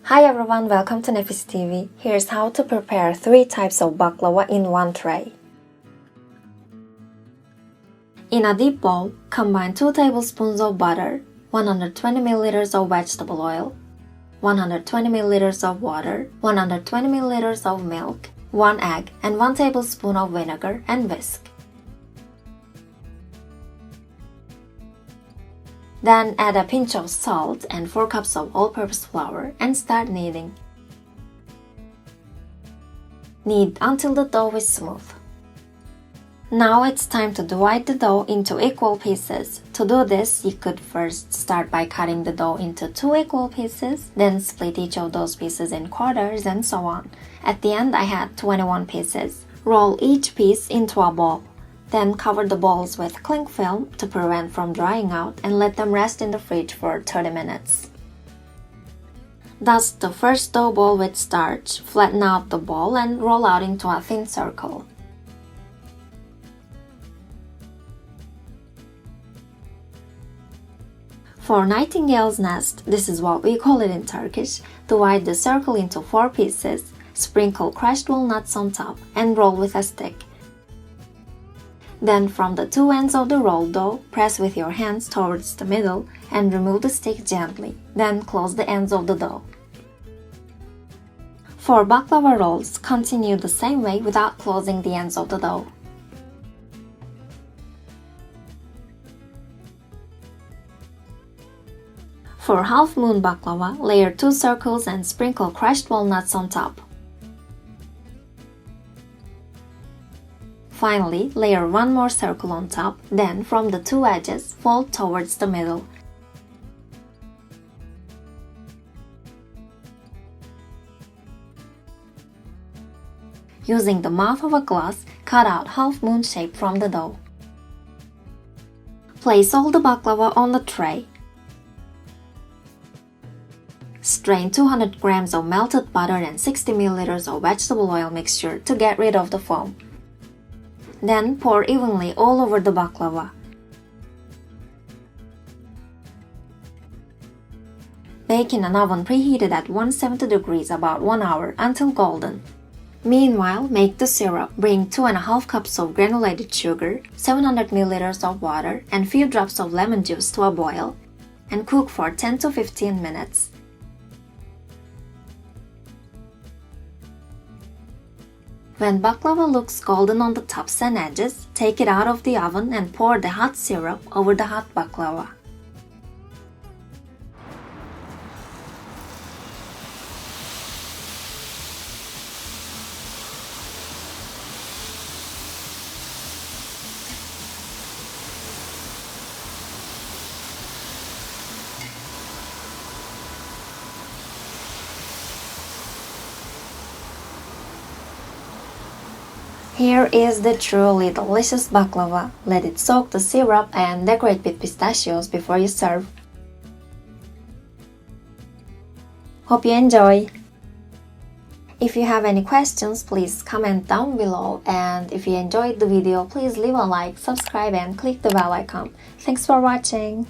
Hi everyone, welcome to Nefis TV. Here's how to prepare 3 types of baklava in one tray. In a deep bowl, combine 2 tablespoons of butter, 120 ml of vegetable oil, 120 ml of water, 120 ml of milk, 1 egg, and 1 tablespoon of vinegar and whisk. Then add a pinch of salt and 4 cups of all-purpose flour and start kneading. Knead until the dough is smooth. Now it's time to divide the dough into equal pieces. To do this, you could first start by cutting the dough into 2 equal pieces, then split each of those pieces in quarters and so on. At the end, I had 21 pieces. Roll each piece into a ball. Then cover the balls with cling film to prevent from drying out and let them rest in the fridge for 30 minutes. Dust the first dough ball with starch, flatten out the ball and roll out into a thin circle. For nightingale's nest, this is what we call it in Turkish, divide the circle into 4 pieces, sprinkle crushed walnuts on top and roll with a stick. Then from the 2 ends of the rolled dough, press with your hands towards the middle and remove the stick gently. Then close the ends of the dough. For baklava rolls, continue the same way without closing the ends of the dough. For half moon baklava, layer 2 circles and sprinkle crushed walnuts on top. Finally, layer 1 more circle on top, then from the 2 edges, fold towards the middle. Using the mouth of a glass, cut out half moon shape from the dough. Place all the baklava on the tray. Strain 200 grams of melted butter and 60 ml of vegetable oil mixture to get rid of the foam. Then pour evenly all over the baklava. Bake in an oven preheated at 170 degrees about 1 hour until golden. Meanwhile, make the syrup. Bring 2.5 cups of granulated sugar, 700 ml of water, and few drops of lemon juice to a boil, and cook for 10 to 15 minutes. When baklava looks golden on the tops and edges, take it out of the oven and pour the hot syrup over the hot baklava. Here is the truly delicious baklava. Let it soak the syrup and decorate with pistachios before you serve. Hope you enjoy! If you have any questions, please comment down below, and if you enjoyed the video, please leave a like, subscribe and click the bell icon. Thanks for watching!